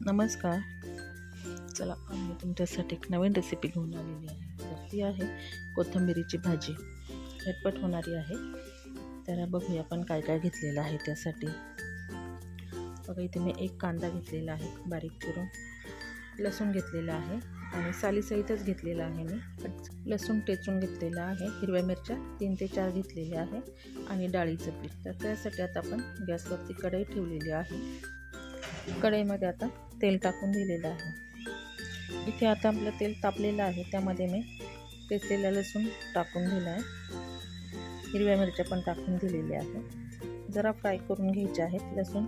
नमस्कार. चला मी तुमच्यासाठी एक नवीन रेसिपी घेऊन आलेली आहे. तर ती आहे कोथिंबिरीची भाजी. झटपट होणारी आहे. तर बघूया आपण काय काय घेतलेलं आहे त्यासाठी. बघा इथे मी एक कांदा घेतलेला आहे बारीक चिरून, लसूण घेतलेला आहे आणि सालीसहितच घेतलेला आहे मी. लसूण टेचून घेतलेला आहे, हिरव्या मिरच्या 3 ते 4 घेतलेल्या आहे आणि डाळीचं पीठ. तर त्यासाठी आता आपण गॅसवरती कढई ठेवलेली आहे. कढईमध्ये आता तेल टाकून दिलेलं आहे. इथे आता आपलं तेल तापलेलं आहे, त्यामध्ये मी टेचलेला लसूण टाकून दिला आहे, हिरव्या मिरच्या पण टाकून दिलेल्या आहे. जरा फ्राय करून घ्यायचे आहेत. लसूण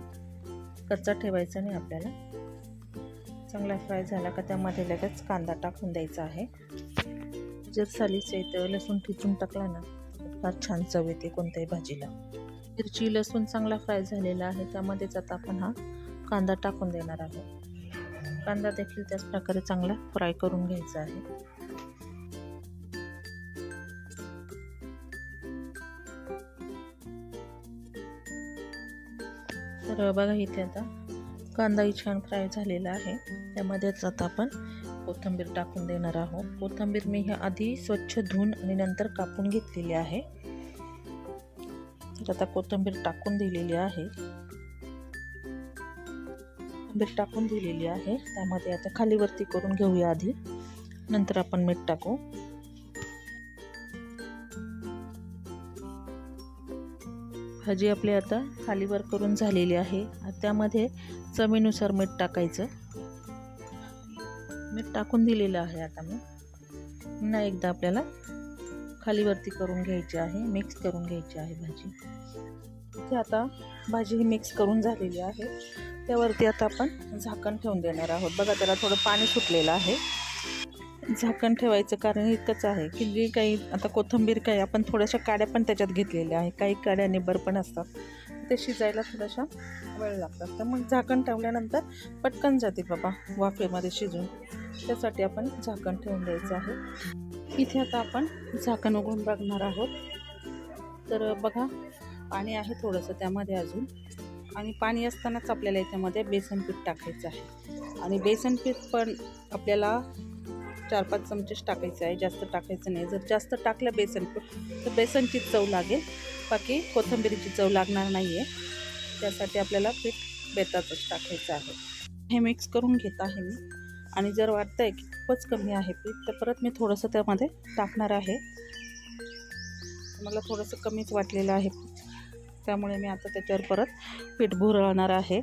कच्चा ठेवायचा नाही आपल्याला. चांगला फ्राय झाला का त्यामध्ये लगेच कांदा टाकून द्यायचा आहे. जर सालीसहित लसूण ठेचून टाकला ना फार छान चव येते कोणत्याही भाजीला. मिरची लसूण चांगला फ्राय झालेला आहे, त्यामध्येच आता आपण हा कांदा टाकून देणार आहोत. कांदा देखील त्याच प्रकारे चांगला फ्राय करून घ्यायचा आहे. तर बघा इथे आता कांदाही छान फ्राय झालेला आहे, त्यामध्येच आता आपण कोथिंबीर टाकून देणार आहोत. कोथिंबीर मी हे आधी स्वच्छ धुवून आणि नंतर कापून घेतलेली आहे. तर आता कोथिंबीर टाकून दिलेली आहे. कोथिंबीर टाकून दिलेली आहे, त्यामध्ये आता खाली वरती करून घेऊया आधी, नंतर आपण मीठ टाकू. भाजी आपली आता खाली वर करून झालेली आहे. त्यामध्ये चवीनुसार मीठ टाकायचं. मीठ टाकून दिलेलं आहे. आता मी पुन्हा एकदा आपल्याला खाली वरती करून घ्यायची आहे, मिक्स करून घ्यायची आहे भाजी. इथे आता भाजी ही मिक्स करून झालेली आहे. त्यावरती आता आपण झाकण ठेवून देणार आहोत. बघा त्याला थोडं पाणी सुटलेलं आहे. झाकण ठेवायचं कारण इतकंच आहे की जे काही आता कोथिंबीर काही आपण थोड्याशा काड्या पण त्याच्यात घेतलेल्या आहे. काही काड्या निब्बर पण असतात, ते शिजायला थोडासा वेळ लागतात. तर मग झाकण ठेवल्यानंतर पटकन जाते बाबा वाफेमध्ये शिजून. त्यासाठी आपण झाकण ठेवून द्यायचं आहे. इथे आता आपण झाकण उघडून बघणार आहोत. तर बघा पाणी आहे थोडंसं त्यामध्ये अजून, आणि पाणी असतानाच आपल्याला याच्यामध्ये बेसन पीठ टाकायचं आहे. आणि बेसन पीठ पण आपल्याला 4-5 चमचेच टाकायचं आहे, जास्त टाकायचं नाही. जर जास्त टाकलं बेसन पीठ तर बेसनची चव लागेल, बाकी कोथिंबीरीची चव लागणार नाही आहे. त्यासाठी आपल्याला पीठ बेताचंच टाकायचं आहे. हे मिक्स करून घेत आहे मी. आणि जर वाटतं आहे की खूपच कमी आहे पीठ तर परत मी थोडंसं त्यामध्ये टाकणार आहे. मला थोडंसं कमीच वाटलेलं आहे, त्यामुळे मी आता त्याच्यावर परत पीठ भुरवणार आहे.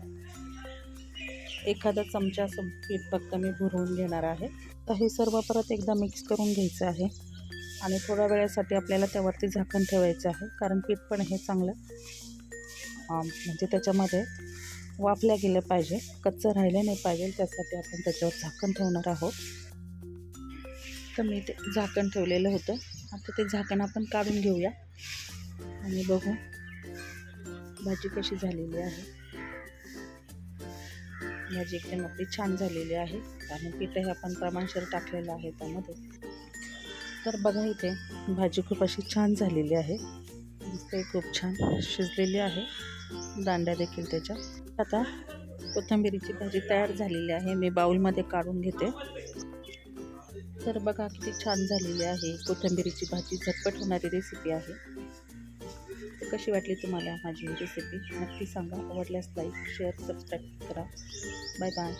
एखादा चमचा असं पीठ फक्त मी भुरवून घेणार आहे. तर हे सर्व परत एकदा मिक्स करून घ्यायचं आहे आणि थोड्या वेळासाठी आपल्याला त्यावरती झाकण ठेवायचं आहे, कारण पीठ पण हे चांगलं म्हणजे त्याच्यामध्ये वाफल्या गेलं पाहिजे, कच्चं राहिलं नाही पाहिजे. त्यासाठी आपण त्याच्यावर झाकण ठेवणार आहोत. तर मी ते झाकण ठेवलेलं होतं. आता ते झाकण आपण काढून घेऊया आणि बघू भाजी कशी झालेली आहे. भाजी एकदम आपली छान झालेली आहे, कारण पीठही आपण प्रमाणशीर टाकलेलं आहे त्यामध्ये. तर बघा इथे भाजी खूप अशी छान झालेली आहे, दिसते खूप छान शिजलेली आहे, दांड्या देखील त्याच्या. आता कोथिंबीरीची भाजी तयार झालेली आहे. मी बाउलमध्ये काढून घेते. तर बघा किती छान झालेली आहे कोथिंबीरीची भाजी. झटपट होणारी रेसिपी आहे. तर कशी वाटली तुम्हाला माझी रेसिपी नक्की सांगा. आवडल्यास लाईक शेअर सबस्क्राईब करा. Bye bye.